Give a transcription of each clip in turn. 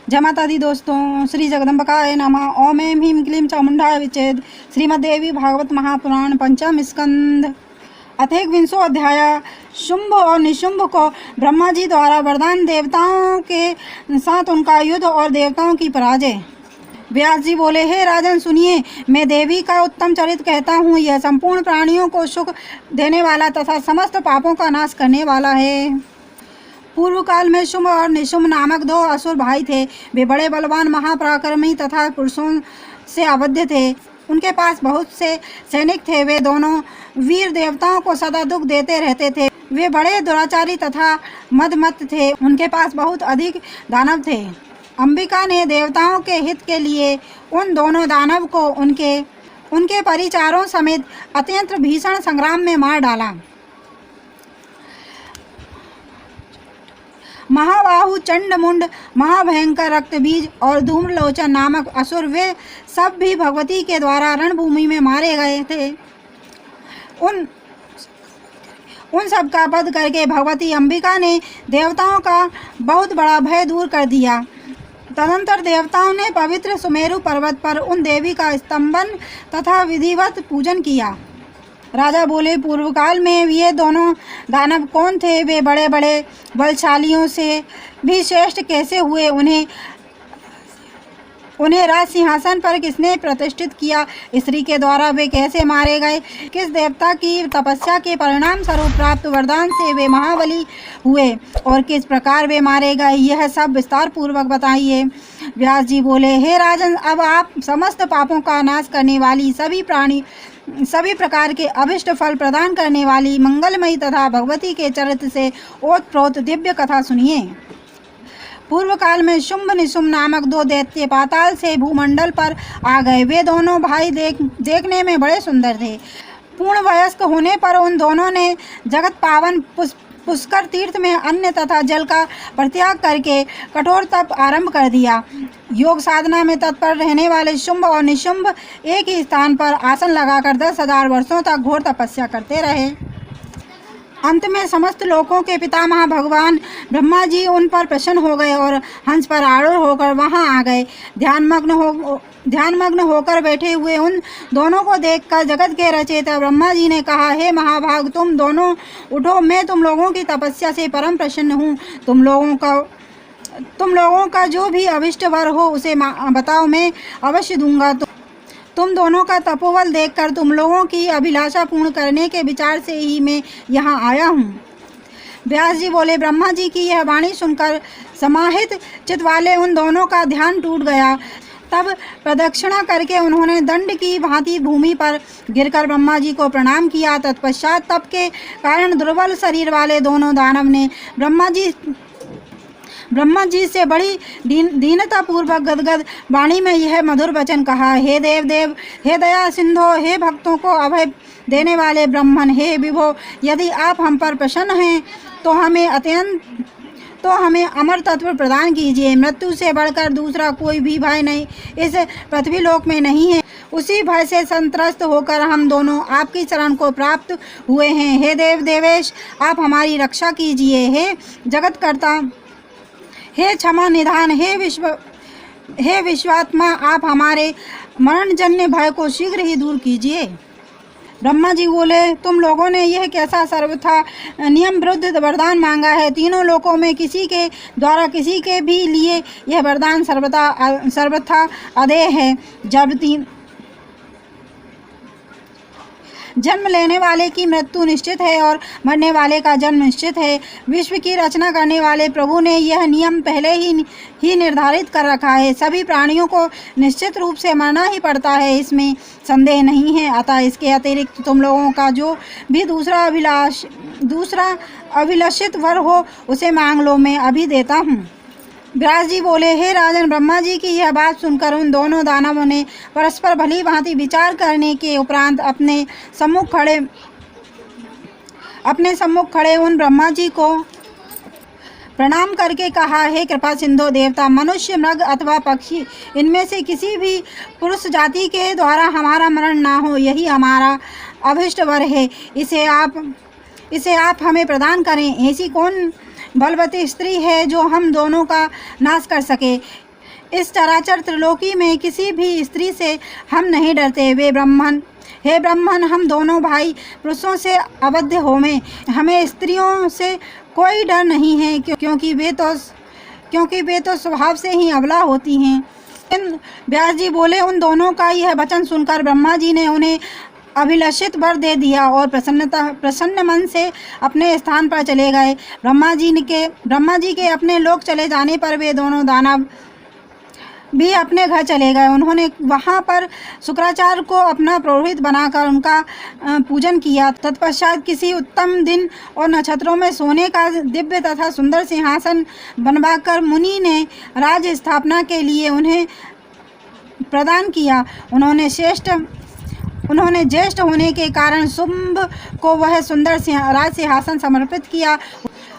जय माता दी दोस्तों, श्री जगदम्बिकाय नमः। ओम ऐं ह्रीं क्लीं चामुण्डाय विचेद। श्रीमद्देवी भागवत महापुराण पंचम स्कंद अथेक अध्याय। शुंभ और निशुंभ को ब्रह्मा जी द्वारा वरदान, देवताओं के साथ उनका युद्ध और देवताओं की पराजय। व्यास जी बोले, हे राजन सुनिए, मैं देवी का उत्तम चरित्र कहता हूँ। यह संपूर्ण प्राणियों को सुख देने वाला तथा समस्त पापों का नाश करने वाला है। पूर्व काल में शुंभ और निशुंभ नामक दो असुर भाई थे। वे बड़े बलवान, महापराक्रमी तथा पुरुषों से अवध्य थे। उनके पास बहुत से सैनिक थे। वे दोनों वीर देवताओं को सदा दुख देते रहते थे। वे बड़े दुराचारी तथा मदमत्त थे। उनके पास बहुत अधिक दानव थे। अंबिका ने देवताओं के हित के लिए उन दोनों दानव को उनके परिचारों समेत अत्यंत भीषण संग्राम में मार डाला। महाबाहु, चंडमुंड, महाभयंकर, रक्तबीज और धूम्रलोचन नामक असुर, वे सब भी भगवती के द्वारा रणभूमि में मारे गए थे। उन सब का वध करके भगवती अंबिका ने देवताओं का बहुत बड़ा भय दूर कर दिया। तदनंतर देवताओं ने पवित्र सुमेरु पर्वत पर उन देवी का स्तंभन तथा विधिवत पूजन किया। राजा बोले, पूर्व काल में ये दोनों दानव कौन थे? वे बड़े बड़े बलशालियों से भी श्रेष्ठ कैसे हुए? उन्हें राज सिंहासन पर किसने प्रतिष्ठित किया? स्त्री के द्वारा वे कैसे मारे गए? किस देवता की तपस्या के परिणाम स्वरूप प्राप्त वरदान से वे महाबली हुए और किस प्रकार वे मारे गए? यह सब विस्तार पूर्वक बताइए। व्यास जी बोले, हे राजन, अब आप समस्त पापों का नाश करने वाली, सभी प्रकार के अभिष्ट फल प्रदान करने वाली, मंगलमयी तथा भगवती के चरित्र से ओतप्रोत दिव्य कथा सुनिए। पूर्व काल में शुंभ निशुंभ नामक दो दैत्य पाताल से भूमंडल पर आ गए। वे दोनों भाई देखने में बड़े सुंदर थे। पूर्ण वयस्क होने पर उन दोनों ने जगत पावन पुष्कर तीर्थ में अन्न तथा जल का परित्याग करके कठोर तप आरंभ कर दिया। योग साधना में तत्पर रहने वाले शुंभ और निशुंभ एक ही स्थान पर आसन लगाकर 10,000 वर्षों तक घोर तपस्या करते रहे। अंत में समस्त लोकों के पितामह भगवान ब्रह्मा जी उन पर प्रसन्न हो गए और हंस पर आरूढ़ होकर वहां आ गए। ध्यानमग्न होकर बैठे हुए उन दोनों को देखकर जगत के रचयिता ब्रह्मा जी ने कहा, हे महाभाग, तुम दोनों उठो। मैं तुम लोगों की तपस्या से परम प्रसन्न हूँ। तुम लोगों का जो भी अभिष्ट वर हो उसे बताओ, मैं अवश्य दूंगा। तुम दोनों का तपोबल देखकर तुम लोगों की अभिलाषा पूर्ण करने के विचार से ही मैं यहाँ आया हूँ। व्यास जी बोले, ब्रह्मा जी की यह वाणी सुनकर समाहित चित्त वाले उन दोनों का ध्यान टूट गया। तब प्रदक्षिणा करके उन्होंने दंड की भांति भूमि पर गिरकर ब्रह्मा जी को प्रणाम किया। तत्पश्चात तप के कारण दुर्बल शरीर वाले दोनों दानव ने ब्रह्मा जी से बड़ी दीनता पूर्वक गदगद वाणी में यह मधुर वचन कहा, हे देव, हे दया सिंधो, हे भक्तों को अभय देने वाले ब्रह्मन, हे विभो, यदि आप हम पर प्रसन्न हैं तो हमें अमर तत्व प्रदान कीजिए। मृत्यु से बढ़कर दूसरा कोई भी भय नहीं इस पृथ्वी लोक में नहीं है। उसी भय से संत्रस्त होकर हम दोनों आपकी शरण को प्राप्त हुए हैं। हे देवेश, आप हमारी रक्षा कीजिए। हे जगतकर्ता, हे क्षमा निधान, हे विश्वात्मा, आप हमारे मरणजन्य भय को शीघ्र ही दूर कीजिए। ब्रह्मा जी बोले, तुम लोगों ने यह कैसा सर्वथा नियम विरुद्ध वरदान मांगा है? तीनों लोकों में किसी के द्वारा किसी के भी लिए यह वरदान सर्वथा अदेय है। जन्म लेने वाले की मृत्यु निश्चित है और मरने वाले का जन्म निश्चित है। विश्व की रचना करने वाले प्रभु ने यह नियम पहले ही निर्धारित कर रखा है। सभी प्राणियों को निश्चित रूप से मरना ही पड़ता है, इसमें संदेह नहीं है। अतः इसके अतिरिक्त तुम लोगों का जो भी दूसरा अभिलाषित वर हो उसे मांग लो, मैं अभी देता हूँ। व्यास जी बोले, हे राजन, ब्रह्मा जी की यह बात सुनकर उन दोनों दानवों ने परस्पर भली भांति विचार करने के उपरांत अपने सम्मुख खड़े उन ब्रह्मा जी को प्रणाम करके कहा, हे कृपा सिंधु देवता, मनुष्य, मृग अथवा पक्षी, इनमें से किसी भी पुरुष जाति के द्वारा हमारा मरण ना हो, यही हमारा अभिष्ट वर है। इसे आप हमें प्रदान करें। ऐसी कौन बलवती स्त्री है जो हम दोनों का नाश कर सके? इस चराचर त्रिलोकी में किसी भी स्त्री से हम नहीं डरते। हे ब्राह्मण, हम दोनों भाई पुरुषों से अबद्ध होवें। हमें स्त्रियों से कोई डर नहीं है, क्योंकि वे तो स्वभाव से ही अबला होती हैं। व्यास जी बोले, उन दोनों का यह वचन सुनकर ब्रह्मा जी ने उन्हें अभिलषित वर दे दिया और प्रसन्न मन से अपने स्थान पर चले गए। ब्रह्मा जी के अपने लोक चले जाने पर वे दोनों दानव भी अपने घर चले गए। उन्होंने वहां पर शुक्राचार्य को अपना पुरोहित बनाकर उनका पूजन किया। तत्पश्चात किसी उत्तम दिन और नक्षत्रों में सोने का दिव्य तथा सुंदर सिंहासन बनवाकर मुनि ने राज स्थापना के लिए उन्हें प्रदान किया। उन्होंने ज्येष्ठ होने के कारण शुंभ को वह सुंदर राज सिंहासन समर्पित किया।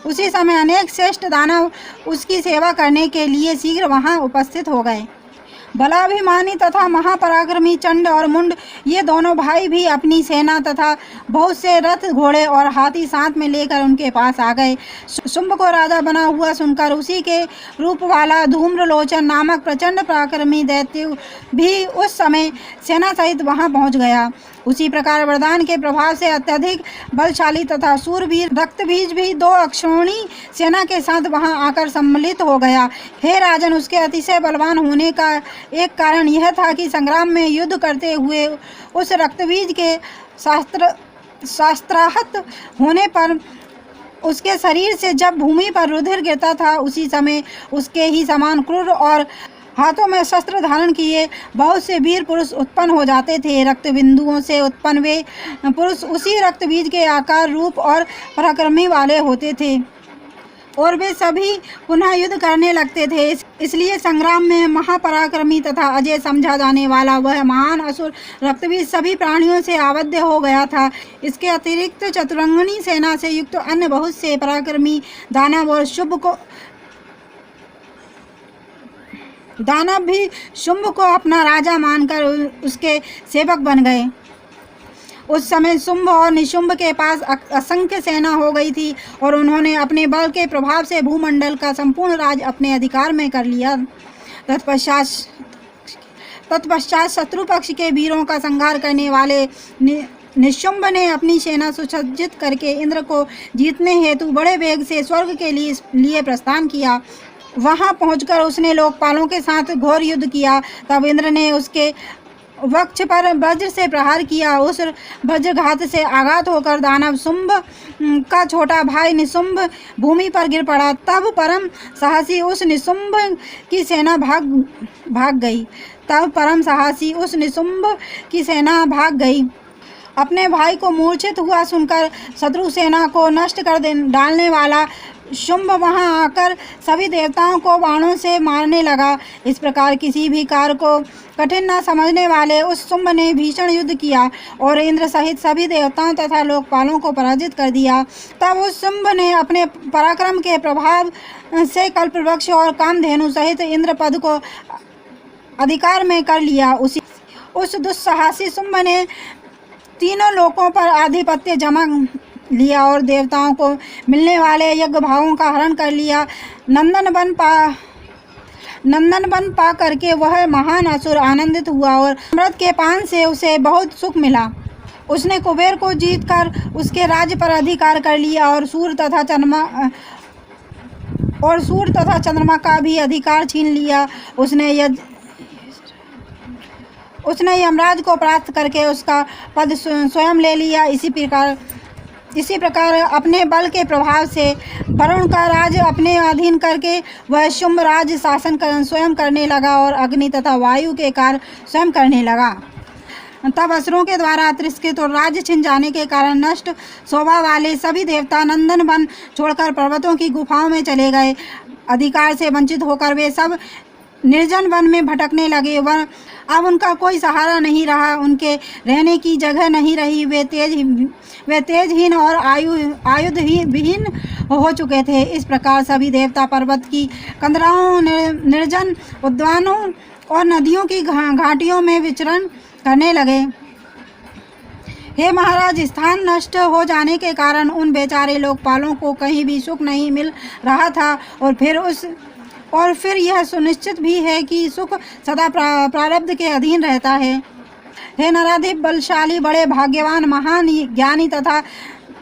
उसी समय अनेक श्रेष्ठ दानव उसकी सेवा करने के लिए शीघ्र वहां उपस्थित हो गए। बलाभिमानी तथा महापराक्रमी चंड और मुंड, ये दोनों भाई भी अपनी सेना तथा बहुत से रथ, घोड़े और हाथी साथ में लेकर उनके पास आ गए। शुंभ को राजा बना हुआ सुनकर उसी के रूप वाला धूम्रलोचन नामक प्रचंड पराक्रमी दैत्य भी उस समय सेना सहित वहां पहुंच गया। उसी प्रकार वरदान के प्रभाव से अत्यधिक बलशाली तथा सूरवीर रक्तबीज भी 2 अक्षौणी सेना के साथ वहां आकर सम्मिलित हो गया। हे राजन, उसके अतिशय बलवान होने का एक कारण यह था कि संग्राम में युद्ध करते हुए उस रक्तबीज के शास्त्राहत होने पर उसके शरीर से जब भूमि पर रुधिर गिरता था, उसी समय उसके ही समान क्रूर और हाथों में शस्त्र धारण किए बहुत से वीर पुरुष उत्पन्न हो जाते थे। रक्त बिंदुओं से उत्पन्न वे पुरुष उसी रक्तबीज के आकार, रूप और पराक्रमी वाले होते थे और वे सभी पुनः युद्ध करने लगते थे। इसलिए संग्राम में महापराक्रमी तथा अजय समझा जाने वाला वह महान असुर रक्तबीज सभी प्राणियों से आबद्ध हो गया था। इसके अतिरिक्त चतुरंगिणी सेना से युक्त अन्य बहुत से पराक्रमी दानव भी शुंभ को अपना राजा मानकर उसके सेवक बन गए। उस समय शुंभ और निशुंभ के पास असंख्य सेना हो गई थी और उन्होंने अपने बल के प्रभाव से भूमंडल का संपूर्ण राज अपने अधिकार में कर लिया। तत्पश्चात शत्रु पक्ष के वीरों का संहार करने वाले निशुंभ ने अपनी सेना सुसज्जित करके इंद्र को जीतने हेतु बड़े वेग से स्वर्ग के लिए प्रस्थान किया। वहां पहुंचकर उसने लोकपालों के साथ घोर युद्ध किया। तब इंद्र ने उसके वक्ष पर वज्र से प्रहार किया। उस वज्रघात से आघात होकर दानव शुंभ का छोटा भाई निशुंभ भूमि पर गिर पड़ा। तब परम साहसी उस निशुंभ की सेना भाग गई। अपने भाई को मूर्छित हुआ सुनकर शत्रु सेना को नष्ट कर डालने वाला शुंभ वहां आकर सभी देवताओं को बाणों से मारने लगा। इस प्रकार किसी भी कार्य को कठिन न समझने वाले उस शुंभ ने भीषण युद्ध किया और इंद्र सहित सभी देवताओं तथा लोकपालों को पराजित कर दिया। तब उस शुंभ ने अपने पराक्रम के प्रभाव से कल्पवृक्ष और कामधेनु सहित इंद्र पद को अधिकार में कर लिया। उस दुस्साहसी शुंभ ने तीनों लोकों पर आधिपत्य जमा लिया और देवताओं को मिलने वाले यज्ञ भावों का हरण कर लिया। नंदन बन पा करके वह महान असुर आनंदित हुआ और अमृत के पान से उसे बहुत सुख मिला। उसने कुबेर को जीतकर उसके राज्य पर अधिकार कर लिया और सूर्य तथा चंद्रमा का भी अधिकार छीन लिया। उसने यमराज को परास्त करके उसका पद स्वयं ले लिया। इसी प्रकार अपने बल के प्रभाव से वरुण का राज अपने अधीन करके वह शुंभ राज शासन स्वयं करने लगा और अग्नि तथा वायु के कार्य स्वयं करने लगा। तब असुरों के द्वारा तिरस्कृत और राज्य छिन जाने के कारण नष्ट शोभा वाले सभी देवता नंदन वन छोड़कर पर्वतों की गुफाओं में चले गए। अधिकार से वंचित होकर वे सब निर्जन वन में भटकने लगे। अब उनका कोई सहारा नहीं रहा, उनके रहने की जगह नहीं रही। वे तेजहीन और आयुधहीन हो चुके थे। इस प्रकार सभी देवता पर्वत की कंदराओं, निर्जन उद्यानों और नदियों की घाटियों में विचरण करने लगे। हे महाराज, स्थान नष्ट हो जाने के कारण उन बेचारे लोकपालों को कहीं भी सुख नहीं मिल रहा था और फिर और फिर यह सुनिश्चित भी है कि सुख सदा प्रारब्ध के अधीन रहता है। हे नराधिप बलशाली, बड़े भाग्यवान, महान ज्ञानी तथा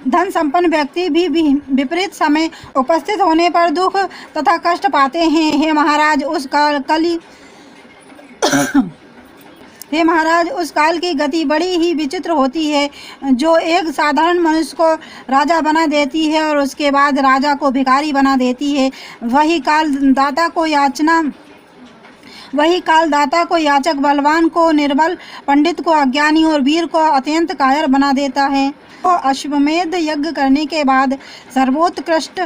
धन संपन्न व्यक्ति भी विपरीत समय उपस्थित होने पर दुख तथा कष्ट पाते हैं। हे महाराज, उस काल की गति बड़ी ही विचित्र होती है, जो एक साधारण मनुष्य को राजा बना देती है और उसके बाद राजा को भिखारी बना देती है। वही काल दाता को याचक, बलवान को निर्बल, पंडित को अज्ञानी और वीर को अत्यंत कायर बना देता है। तो अश्वमेध यज्ञ करने के बाद सर्वोत्कृष्ट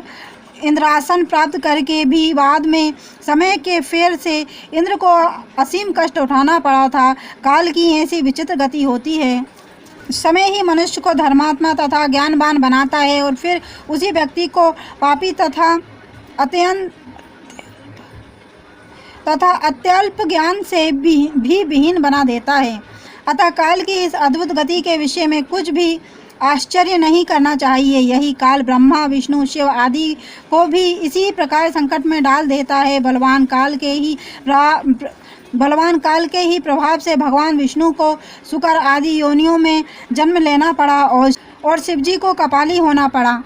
इंद्रासन प्राप्त करके भी बाद में समय के फेर से इंद्र को असीम कष्ट उठाना पड़ा था। काल की ऐसी विचित्र गति होती है। समय ही मनुष्य को धर्मात्मा तथा ज्ञानवान बनाता है और फिर उसी व्यक्ति को पापी तथा अत्यल्प ज्ञान से भी विहीन बना देता है। अतः काल की इस अद्भुत गति के विषय में कुछ भी आश्चर्य नहीं करना चाहिए। यही काल ब्रह्मा, विष्णु, शिव आदि को भी इसी प्रकार संकट में डाल देता है। बलवान काल के ही प्रभाव से भगवान विष्णु को शुकर आदि योनियों में जन्म लेना पड़ा और शिवजी को कपाली होना पड़ा।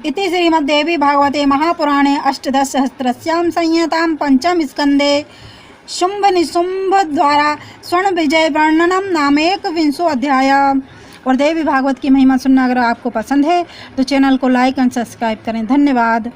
इति श्रीमद्देवी भागवते महापुराणे अष्टादशसहस्रस्यां संहितां पंचम स्कंदे शुंभ निशुंभ द्वारा स्वर्ण विजय वर्णनम नाम 21वां अध्याय। और देवी भागवत की महिमा सुनना अगर आपको पसंद है तो चैनल को लाइक एंड सब्सक्राइब करें। धन्यवाद।